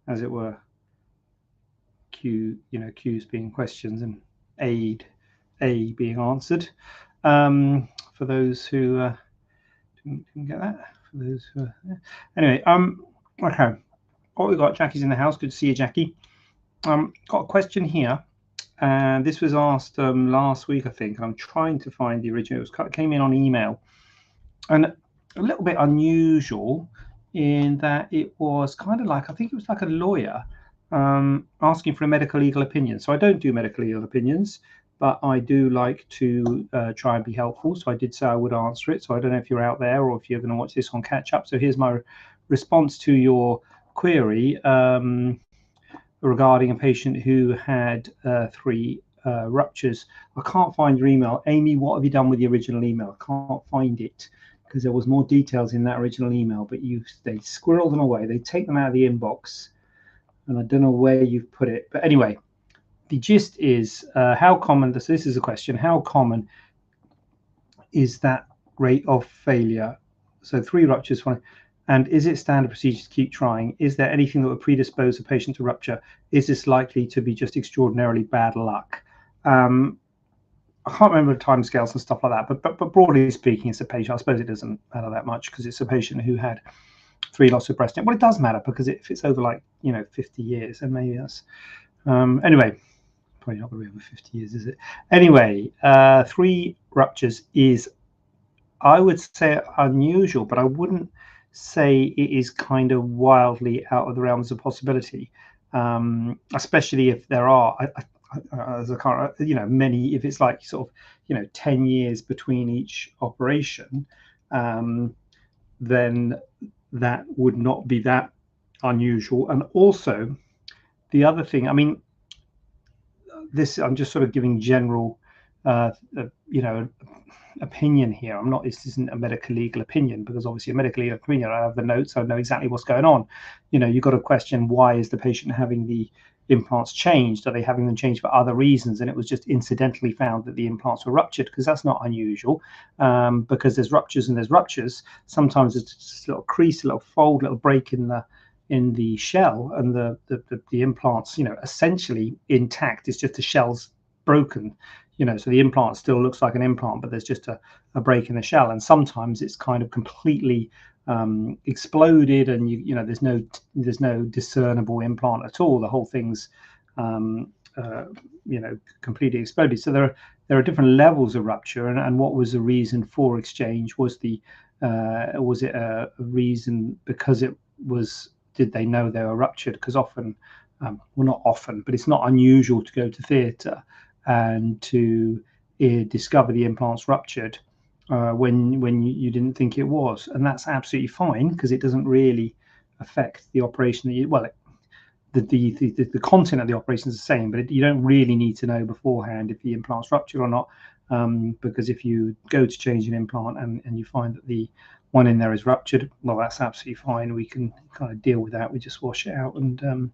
as it were, Q's being questions and A being answered. For those who didn't get that, for those who anyway, okay, what we got? Jackie's in the house. Good to see you, Jackie. Got a question here, and this was asked last week, I think. And I'm trying to find the original. It came in on email, and a little bit unusual in that it was kind of like, I think it was like a lawyer asking for a medical legal opinion. So I don't do medical legal opinions, but I do like to try and be helpful. So I did say I would answer it. So I don't know if you're out there or if you're going to watch this on catch up. So here's my response to your query regarding a patient who had 3 ruptures. I can't find your email. Amy, what have you done with the original email? I can't find it because there was more details in that original email, but they squirrel them away. They take them out of the inbox, and I don't know where you've put it. But anyway, the gist is how common, this is a question, how common is that rate of failure? So 3 ruptures, and is it standard procedure to keep trying? Is there anything that would predispose a patient to rupture? Is this likely to be just extraordinarily bad luck? I can't remember the timescales and stuff like that, but broadly speaking, it's a patient. I suppose it doesn't matter that much because it's a patient who had 3 lots of breast. Well, it does matter because if it's over 50 years, then maybe that's anyway. Probably not going to be over 50 years, is it? Anyway, 3 ruptures is, I would say, unusual, but I wouldn't say it is kind of wildly out of the realms of possibility, especially if there are, as I can't, many, if it's like sort of, 10 years between each operation, then that would not be that unusual. And also, the other thing, I mean, this, I'm just sort of giving general, opinion here. I'm not, this isn't a medical legal opinion, because obviously a medical legal opinion, I have the notes, I know exactly what's going on. You've got to question, why is the patient having the implants changed? Are they having them changed for other reasons? And it was just incidentally found that the implants were ruptured, because that's not unusual, because there's ruptures and there's ruptures. Sometimes it's just a little crease, a little fold, a little break in the shell, and the implants, essentially intact. It's just the shell's broken, so the implant still looks like an implant, but there's just a break in the shell. And sometimes it's kind of completely exploded, and there's no discernible implant at all. The whole thing's completely exploded. So there are different levels of rupture, and what was the reason for exchange? Was it a reason because it was, did they know they were ruptured? Because often, well, not often, but it's not unusual to go to theatre and to discover the implants ruptured when you didn't think it was, and that's absolutely fine, because it doesn't really affect the operation the content of the operation is the same, but you don't really need to know beforehand if the implant's ruptured or not, because if you go to change an implant and you find that the one in there is ruptured, well, that's absolutely fine. We can kind of deal with that. We just wash it out and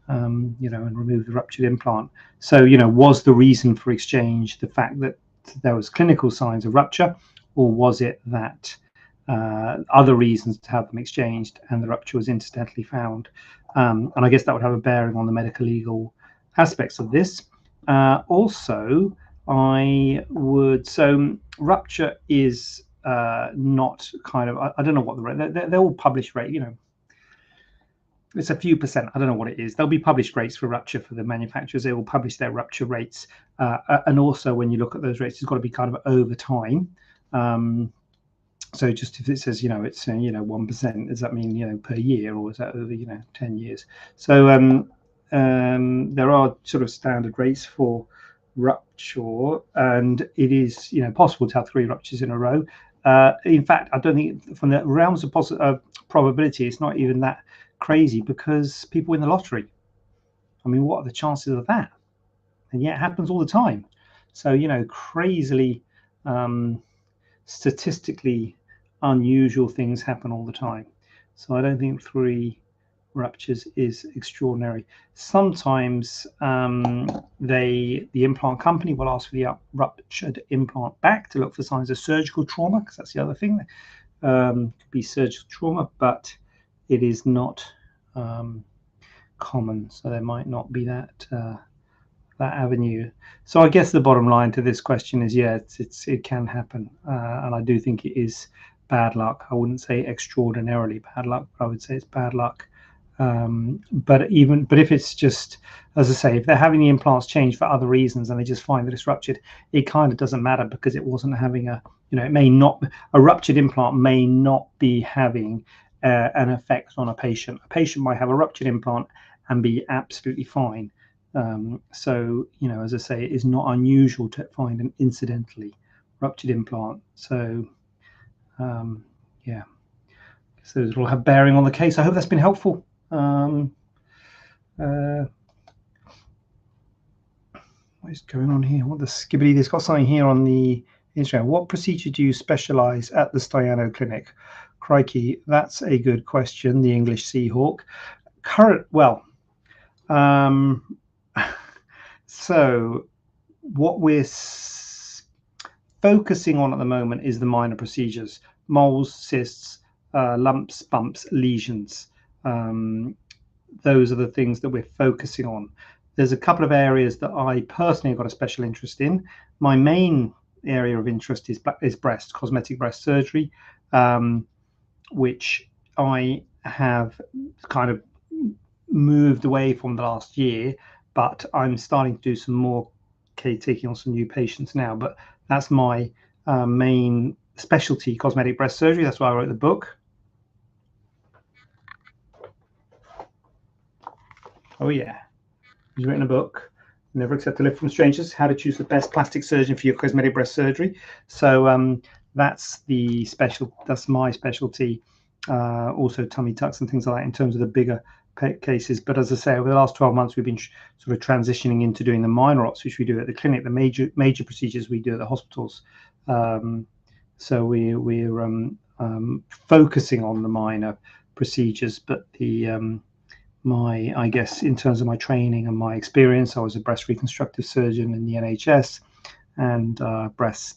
and remove the ruptured implant. So, was the reason for exchange the fact that there was clinical signs of rupture, or was it that other reasons to have them exchanged and the rupture was incidentally found? And I guess that would have a bearing on the medical legal aspects of this. Also, so rupture is not kind of, I don't know what the rate, they're all published rate, it's a few percent. I don't know what it is. There'll be published rates for rupture for the manufacturers. They will publish their rupture rates. And also, when you look at those rates, it's got to be kind of over time. So just if it says, it's, 1%, does that mean, per year, or is that over, 10 years? So there are sort of standard rates for rupture, and it is, possible to have 3 ruptures in a row. In fact, I don't think from the realms of probability, it's not even that crazy, because people win the lottery. I mean, what are the chances of that? And yet it happens all the time. So, crazily, statistically unusual things happen all the time. So I don't think 3 ruptures is extraordinary. Sometimes the implant company will ask for the ruptured implant back to look for signs of surgical trauma, because that's the other thing. Could be surgical trauma, but it is not common, so there might not be that that avenue. So I guess the bottom line to this question is, yeah, it can happen, and I do think it is bad luck. I wouldn't say extraordinarily bad luck, but I would say it's bad luck. But if it's just, as I say, if they're having the implants changed for other reasons and they just find that it's ruptured, it kind of doesn't matter, because it wasn't having a, it may not, a ruptured implant may not be having an effect on a patient. A patient might have a ruptured implant and be absolutely fine. So, as I say, it is not unusual to find an incidentally ruptured implant. So, yeah, so those will have bearing on the case. I hope that's been helpful. What is going on here? What the skibbity? There's got something here on the Instagram. What procedure do you specialize at the Staiano clinic? Crikey, that's a good question. The English Seahawk. So what we're focusing on at the moment is the minor procedures: moles, cysts, lumps, bumps, lesions. Those are the things that we're focusing on. There's a couple of areas that I personally have got a special interest in. My main area of interest is cosmetic breast surgery, which I have kind of moved away from the last year, but I'm starting to do some more, taking on some new patients now. But that's my main specialty, cosmetic breast surgery. That's why I wrote the book. Oh yeah, he's written a book, Never Accept a Lift from Strangers: How to Choose the Best Plastic Surgeon for Your Cosmetic Breast Surgery. So that's my specialty. Also tummy tucks and things like that in terms of the bigger cases. But as I say, over the last 12 months, we've been sort of transitioning into doing the minor ops, which we do at the clinic. The major procedures we do at the hospitals. So we're focusing on the minor procedures, but I guess in terms of my training and my experience, I was a breast reconstructive surgeon in the NHS, and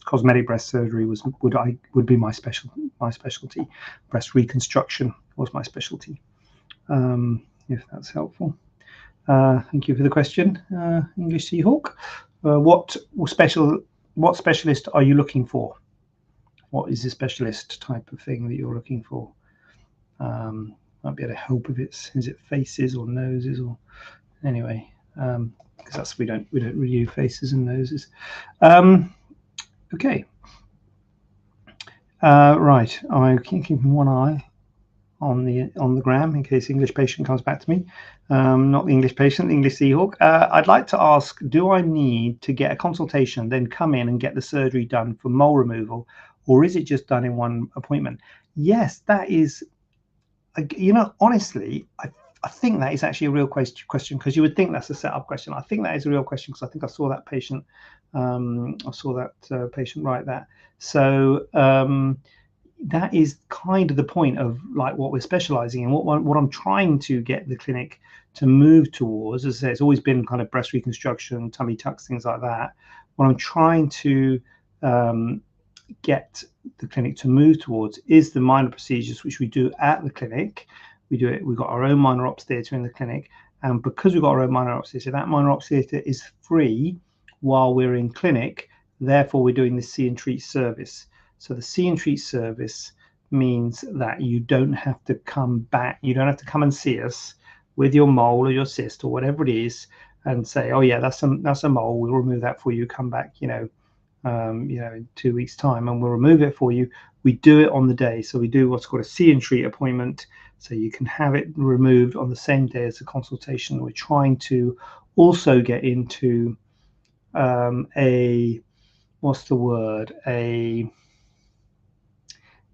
cosmetic breast surgery would be my specialty. Breast reconstruction was my specialty. If that's helpful. Thank you for the question, English Seahawk. What specialist are you looking for? What is the specialist type of thing that you're looking for? Might be able to help if is it faces or noses, or anyway, because that's we don't review faces and noses. Okay. Right. I'm keeping one eye on the gram in case English patient comes back to me. Not the English patient, the English Seahawk. I'd like to ask, do I need to get a consultation, then come in and get the surgery done for mole removal, or is it just done in one appointment? Yes, that is. Honestly, I think that is actually a real question, because you would think that's a setup question. I think that is a real question, because I think I saw that patient. Patient write that. So that is kind of the point of like what we're specializing in. What I'm trying to get the clinic to move towards, as I say, it's always been kind of breast reconstruction, tummy tucks, things like that. What I'm trying to get the clinic to move towards is the minor procedures, which we do at the clinic. We've got our own minor ops theatre in the clinic, and because we've got our own minor ops theatre, that minor ops theatre is free while we're in clinic. Therefore, we're doing the see and treat service. So the see and treat service means that you don't have to come back. You don't have to come and see us with your mole or your cyst or whatever it is and say, oh yeah, that's a mole, we'll remove that for you, come back in 2 weeks time and we'll remove it for you. We do it on the day. So we do what's called a see and treat appointment, so you can have it removed on the same day as the consultation. We're trying to also get into a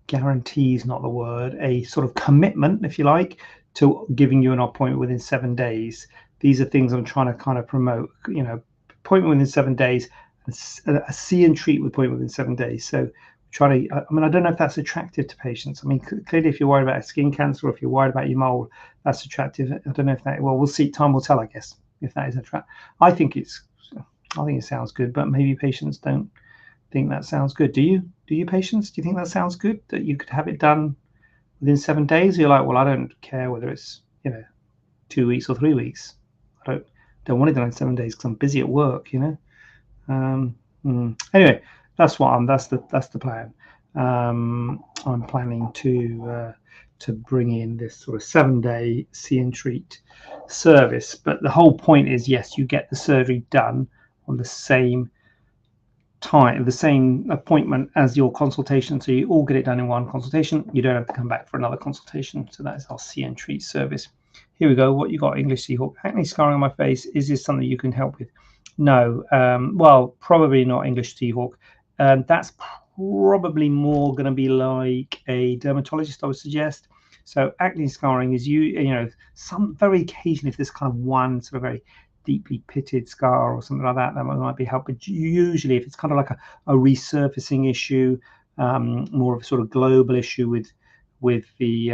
guarantee is not the word, a sort of commitment, if you like, to giving you an appointment within 7 days. These are things I'm trying to kind of promote, appointment within 7 days, a see and treat appointment within 7 days. So I don't know if that's attractive to patients. I mean, clearly if you're worried about skin cancer, or if you're worried about your mole, that's attractive. I don't know if that, well, we'll see, time will tell, I guess, if that is attractive. I think it sounds good, but maybe patients don't think that sounds good. Do you patients, do you think that sounds good, that you could have it done within 7 days? You're like, well, I don't care whether it's 2 weeks or 3 weeks. I don't want it done in 7 days because I'm busy at work, you know. Anyway, that's the plan. I'm planning to bring in this sort of 7-day see and treat service, but the whole point is, yes, you get the surgery done on the same time, the same appointment as your consultation, so you all get it done in one consultation. You don't have to come back for another consultation. So that is our see and treat service. Here we go. What you got? English Seahawk. Acne scarring on my face. Is this something you can help with? No. Well, probably not English Seahawk. That's probably more going to be like a dermatologist, I would suggest. So acne scarring is some very occasionally, if there's kind of one sort of very deeply pitted scar or something like that, that might be helpful. But usually, if it's kind of like a resurfacing issue, more of a sort of global issue with the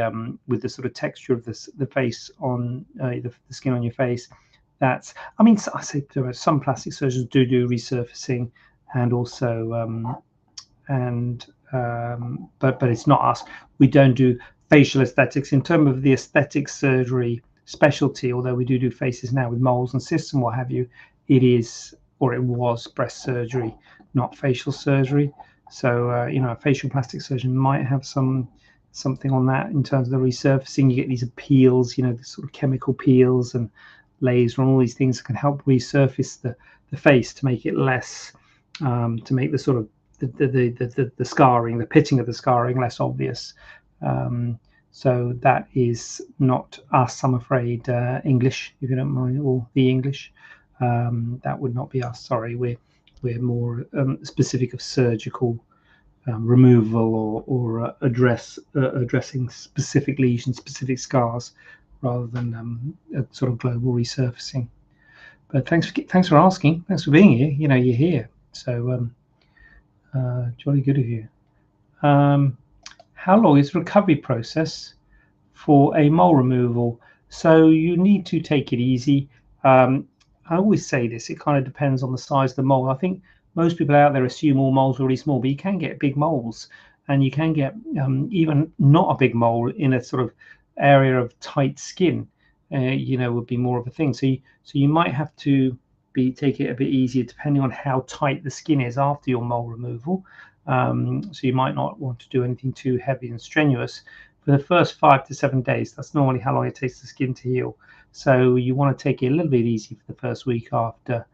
sort of texture of the face on the skin on your face, that's, I mean, I say some plastic surgeons do resurfacing, and also but it's not us. We don't do facial aesthetics. In terms of the aesthetic surgery specialty, although we do faces now with moles and cysts and what have you, it was breast surgery, not facial surgery. So a facial plastic surgeon might have something on that in terms of the resurfacing. You get these peels, the sort of chemical peels and laser and all these things that can help resurface the face to make it less, to make the sort of the scarring, the pitting of the scarring less obvious. So that is not us, I'm afraid. English, if you don't mind, or the English. That would not be us. Sorry, we're more specific of surgical removal or addressing specific lesions, specific scars, rather than a sort of global resurfacing. But thanks for asking. Thanks for being here. You're here, so jolly good of you. How long is the recovery process for a mole removal? So you need to take it easy. I always say this, it kind of depends on the size of the mole. I think most people out there assume all moles are really small, but you can get big moles, and you can get even not a big mole in a sort of area of tight skin, would be more of a thing. So you might have to take it a bit easier depending on how tight the skin is after your mole removal. So you might not want to do anything too heavy and strenuous for the first 5 to 7 days. That's normally how long it takes the skin to heal. So you want to take it a little bit easy for the first week after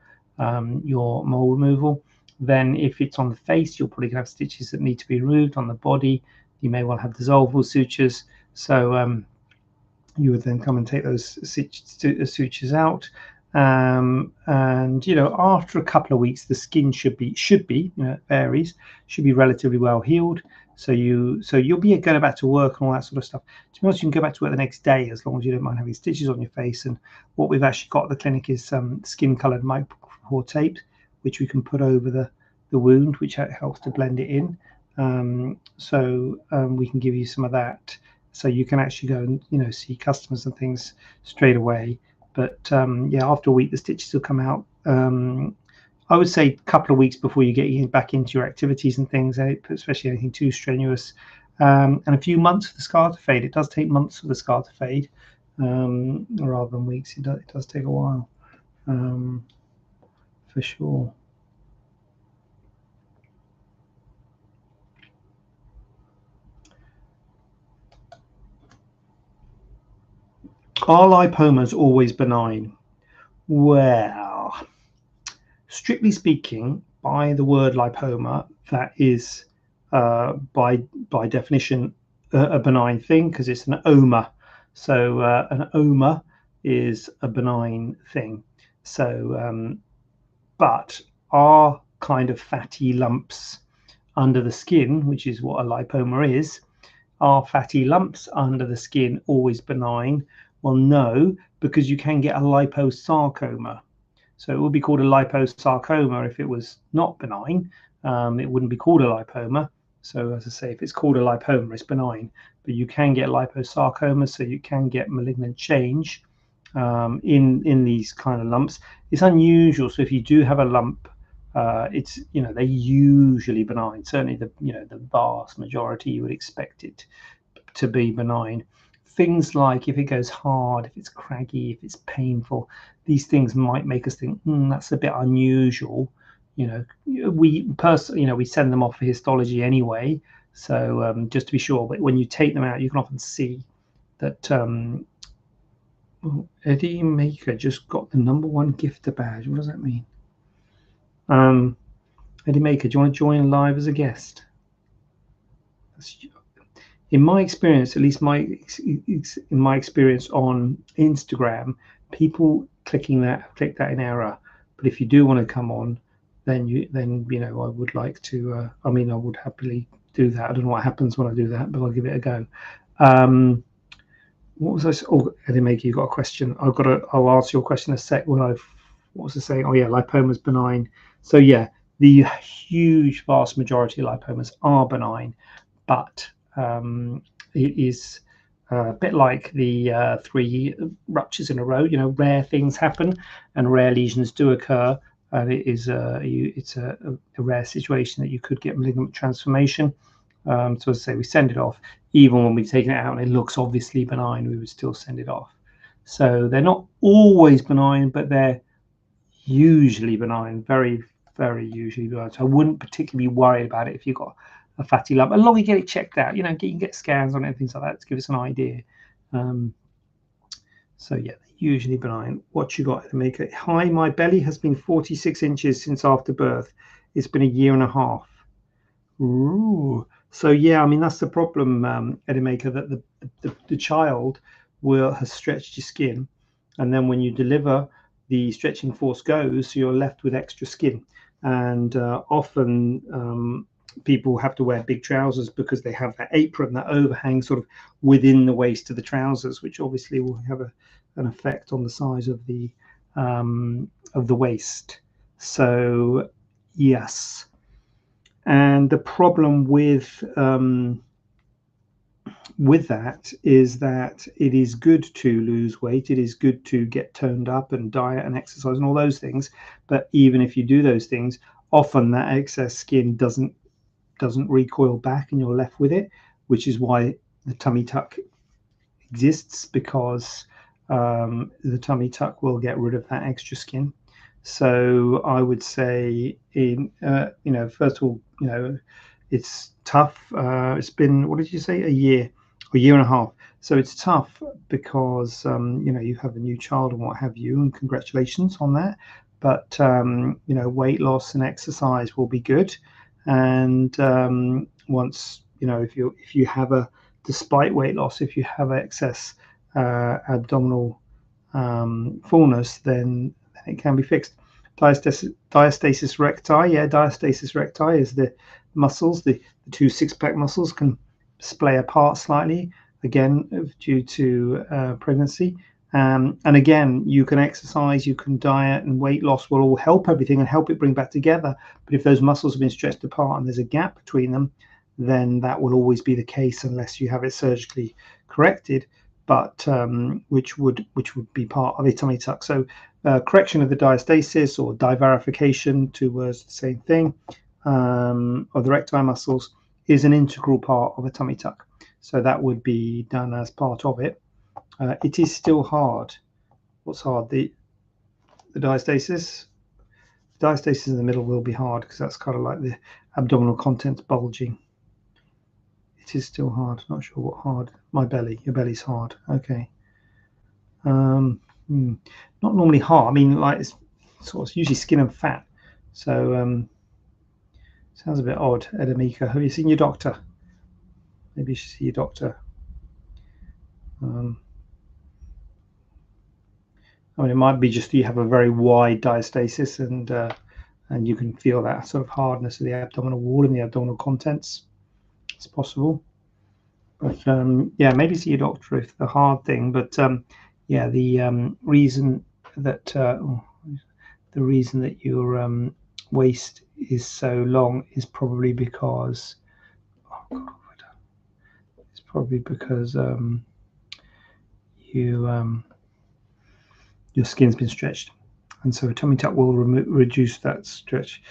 your mole removal. Then if it's on the face, you'll probably have stitches that need to be removed. On the body, you may well have dissolvable sutures. So you would then come and take those sutures out. And after a couple of weeks, the skin should be it varies, should be relatively well healed. So you'll be going back to work and all that sort of stuff. To be honest, you can go back to work the next day as long as you don't mind having stitches on your face. And what we've actually got at the clinic is skin coloured micropore tape, which we can put over the wound, which helps to blend it in. We can give you some of that, so you can actually go and see customers and things straight away. But after a week, the stitches will come out. I would say a couple of weeks before you get back into your activities and things, especially anything too strenuous. And a few months for the scar to fade. It does take months for the scar to fade, rather than weeks. It does take a while, for sure. Are lipomas always benign? Well, strictly speaking, by the word lipoma, that is by definition a benign thing, because it's an oma. So an oma is a benign thing. So, but are kind of fatty lumps under the skin, which is what a lipoma is, are fatty lumps under the skin always benign? Well, no, because you can get a liposarcoma. So it would be called a liposarcoma if it was not benign. It wouldn't be called a lipoma. So as I say, if it's called a lipoma, it's benign. But you can get liposarcoma, so you can get malignant change in these kind of lumps. It's unusual. So if you do have a lump, it's they're usually benign. Certainly the vast majority you would expect it to be benign. things like if it goes hard, if it's craggy, if it's painful, these things might make us think, that's a bit unusual. We send them off for histology anyway, so just to be sure. But when you take them out, you can often see that Eddie Maker just got the #1 gifter badge. What does that mean? Eddie Maker, do you want to join live as a guest? In my experience, at least in my experience on Instagram, people click that in error. But if you do want to come on, then I would like to. I would happily do that. I don't know what happens when I do that, but I'll give it a go. What was I? Oh, Eddie Maker, you got a question. I'll answer your question in a sec. What was I saying? Oh yeah, lipoma's benign. So yeah, the huge vast majority of lipomas are benign, but it is a bit like the 3 ruptures in a row. Rare things happen and rare lesions do occur, and it's a rare situation that you could get malignant transformation. So as I say, we send it off. Even when we've taken it out and it looks obviously benign, we would still send it off. So they're not always benign, but they're usually benign, very, very usually benign. So I wouldn't particularly be worried about it if you've got a fatty lump, as long as you get it checked out. You can get scans on it and things like that to give us an idea. So yeah, usually benign. What you got to make it? Hi, my belly has been 46 inches since after birth. It's been 1.5 years. Ooh. So yeah, that's the problem, Eddie Maker, that the child has stretched your skin, and then when you deliver, the stretching force goes, so you're left with extra skin. And often people have to wear big trousers because they have that apron that overhangs sort of within the waist of the trousers, which obviously will have an effect on the size of the waist. So yes. And the problem with that is that it is good to lose weight. It is good to get toned up and diet and exercise and all those things. But even if you do those things, often that excess skin doesn't recoil back, and you're left with it, which is why the tummy tuck exists, because the tummy tuck will get rid of that extra skin. So I would say, first of all, it's tough. It's been, what did you say, 1 year or 1.5 years? So it's tough because you have a new child and what have you, and congratulations on that. But weight loss and exercise will be good. And once if you have despite weight loss, if you have excess abdominal fullness, then it can be fixed. Diastasis recti, diastasis recti is the muscles, the 2 six-pack muscles can splay apart slightly, again due to pregnancy. And again, you can exercise, you can diet, and weight loss will all help everything and help it bring back together. But if those muscles have been stretched apart and there's a gap between them, then that will always be the case unless you have it surgically corrected, but which would be part of a tummy tuck. So correction of the diastasis, or divarification, 2 words, the same thing, of the recti muscles, is an integral part of a tummy tuck. So that would be done as part of it. It is still hard. What's hard? The diastasis. Diastasis in the middle will be hard because that's kind of like the abdominal contents bulging. It is still hard. Not sure what hard. My belly. Your belly's hard. Okay. Not normally hard. It's usually skin and fat. So sounds a bit odd. Edamika, have you seen your doctor? Maybe you should see your doctor. It might be just you have a very wide diastasis, and you can feel that sort of hardness of the abdominal wall and the abdominal contents. It's possible, but maybe see your doctor if the hard thing. But the reason that your waist is so long is probably because your skin's been stretched, and so a tummy tuck will reduce that stretch.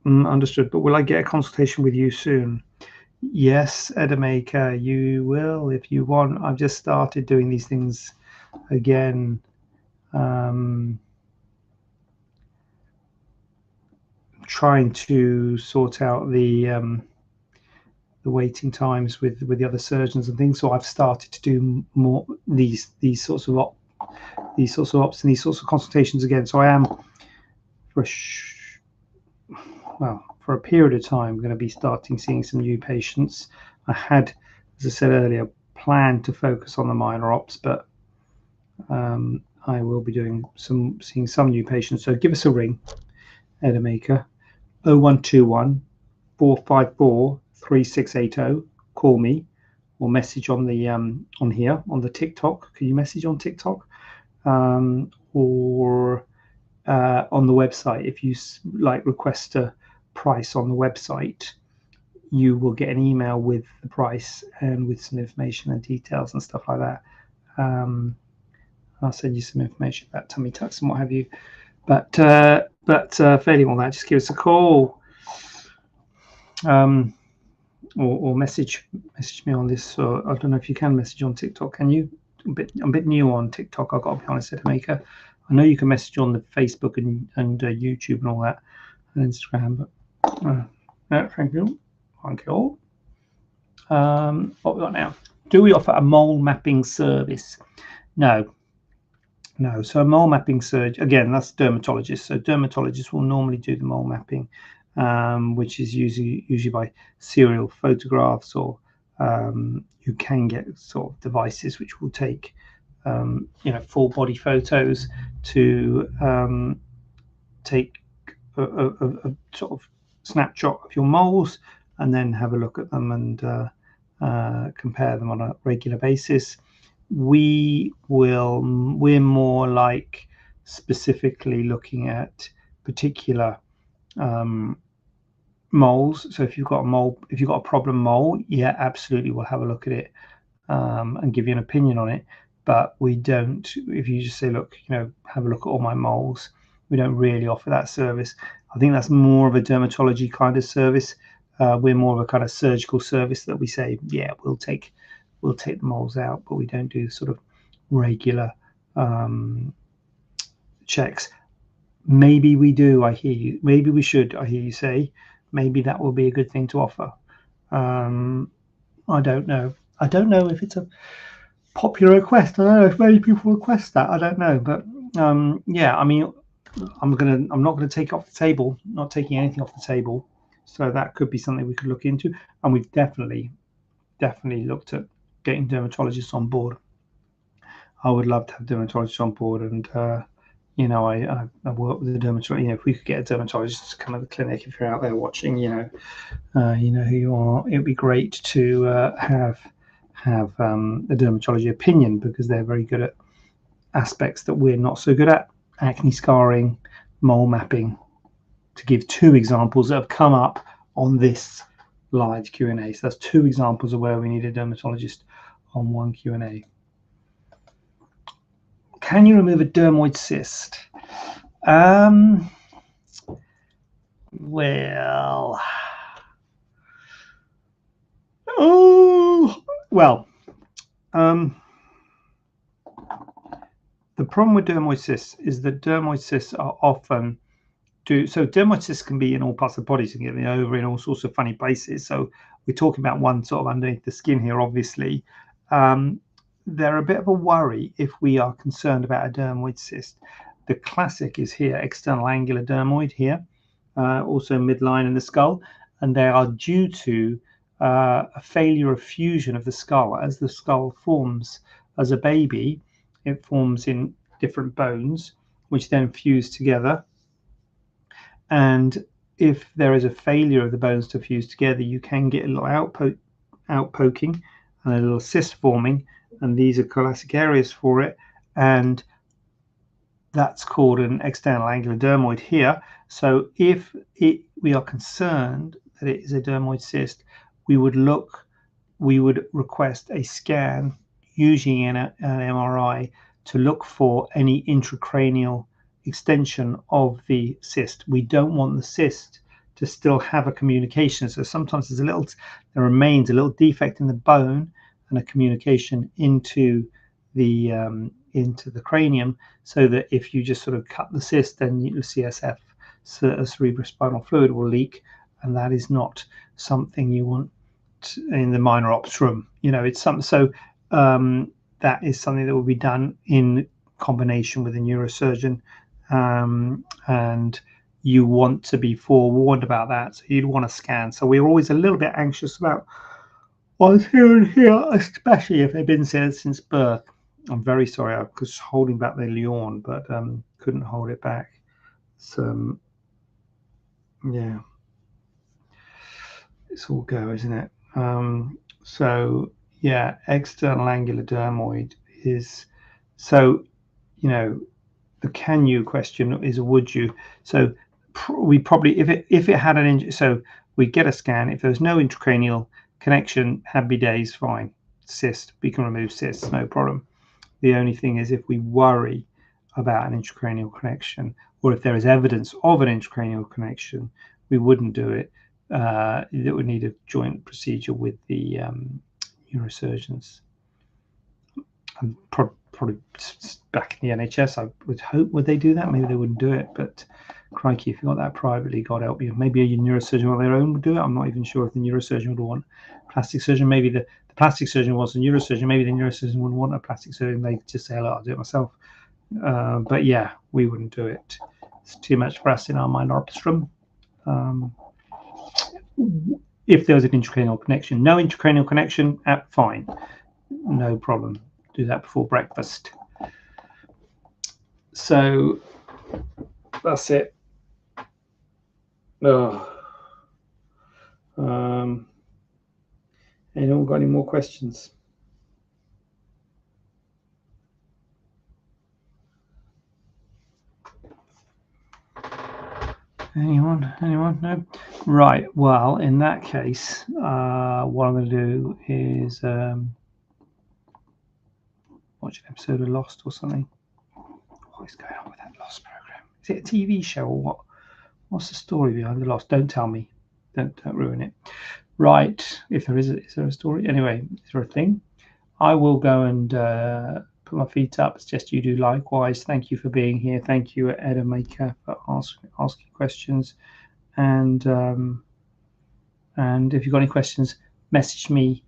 Understood. But will I get a consultation with you soon? Yes, Edamaker, you will if you want. I've just started doing these things again. Trying to sort out the waiting times with the other surgeons and things. So I've started to do more these sorts of ops and these sorts of consultations again. So I am for for a period of time going to be starting seeing some new patients. I had, as I said earlier, planned to focus on the minor ops, but I will be seeing some new patients. So give us a ring, Edamaker, 0121 454 3680. Call me or message on the on here on the TikTok. Can you message on TikTok or on the website? If you like request a price on the website, you will get an email with the price and with some information and details and stuff like that. I'll send you some information about tummy tucks and what have you. But failing all that, just give us a call. Or message me on this. So I don't know if you can message on TikTok. Can you? I'm a bit new on TikTok. I've got to be honest, Edamaker. I know you can message on the Facebook and YouTube and all that, and Instagram. But no, thank you. What we got now? Do we offer a mole mapping service? No. So a mole mapping surgery, again, that's dermatologists. So dermatologists will normally do the mole mapping, which is usually by serial photographs, or you can get sort of devices which will take full body photos to take a sort of snapshot of your moles and then have a look at them and compare them on a regular basis. We're more like specifically looking at particular moles. So if you've got a problem mole, yeah, absolutely, we'll have a look at it and give you an opinion on it. But we don't. If you just say, look, have a look at all my moles, we don't really offer that service. I think that's more of a dermatology kind of service. We're more of a kind of surgical service that we say, yeah, we'll take the moles out, but we don't do sort of regular checks. Maybe we do. I hear you. Maybe we should. I hear you say. Maybe that will be a good thing to offer. I don't know. I don't know if it's a popular request. I don't know if many people request that. I don't know, but yeah. I mean, I'm not gonna take it off the table. Not taking anything off the table. So that could be something we could look into, and we've definitely looked at getting dermatologists on board. I would love to have dermatologists on board, and I work with a dermatologist. If we could get a dermatologist to come to the clinic, if you're out there watching, you know who you are. It'd be great to have a dermatology opinion, because they're very good at aspects that we're not so good at: acne scarring, mole mapping, to give two examples that have come up on this live Q&A. So that's two examples of where we need a dermatologist on one Q&A. Can you remove a dermoid cyst? The problem with dermoid cysts is that dermoid cysts are often dermoid cysts can be in all parts of the body, so you can get over in all sorts of funny places. So we're talking about one sort of underneath the skin here, obviously. They're a bit of a worry if we are concerned about a dermoid cyst. The classic is here, external angular dermoid here, also midline in the skull, and they are due to a failure of fusion of the skull. As the skull forms as a baby, it forms in different bones, which then fuse together. And if there is a failure of the bones to fuse together, you can get a little outpoking and a little cyst forming, and these are classic areas for it, and that's called an external angular dermoid here. So if we are concerned that it is a dermoid cyst, we would request a scan, usually an MRI, to look for any intracranial extension of the cyst. We don't want the cyst to still have a communication. So sometimes there remains a little defect in the bone and a communication into the cranium, so that if you just sort of cut the cyst, then your CSF, cerebrospinal fluid, will leak, and that is not something you want in the minor ops room. It's something. So that is something that will be done in combination with a neurosurgeon, and you want to be forewarned about that. So you'd want to scan. So we're always a little bit anxious about what's here and here, especially if they've been there since birth. I'm very sorry, I was holding back the yawn, but couldn't hold it back. So yeah, it's all go, isn't it? So yeah, external angular dermoid is, so the can you question is a would you. So we probably, if it had an injury, so we get a scan. If there's no intracranial connection, happy days, fine. Cyst, we can remove cysts, no problem. The only thing is, if we worry about an intracranial connection, or if there is evidence of an intracranial connection, we wouldn't do it. It would need a joint procedure with the neurosurgeons. And probably back in the NHS, I would hope, would they do that? Maybe they wouldn't do it, but crikey, if you got that privately, God help you. Maybe a neurosurgeon on their own would do it. I'm not even sure if the neurosurgeon would want a plastic surgeon. Maybe the plastic surgeon wants a neurosurgeon. Maybe the neurosurgeon wouldn't want a plastic surgeon. They just say, I'll do it myself. But yeah, we wouldn't do it. It's too much for us in our minor ops room. If there was an intracranial connection, no intracranial connection, fine, no problem. Do that before breakfast. So that's it. Anyone got any more questions? Anyone? No? Right. Well, in that case, what I'm going to do is watch an episode of Lost or something. What is going on with that Lost program? Is it a TV show or what? What's the story behind the Lost? Don't tell me. Don't ruin it. Right. If there is there a story? Anyway, is there a thing? I will go and put my feet up. Suggest you do likewise. Thank you for being here. Thank you, Edda Maker, for asking questions. And if you've got any questions, message me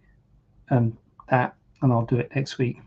that, and I'll do it next week.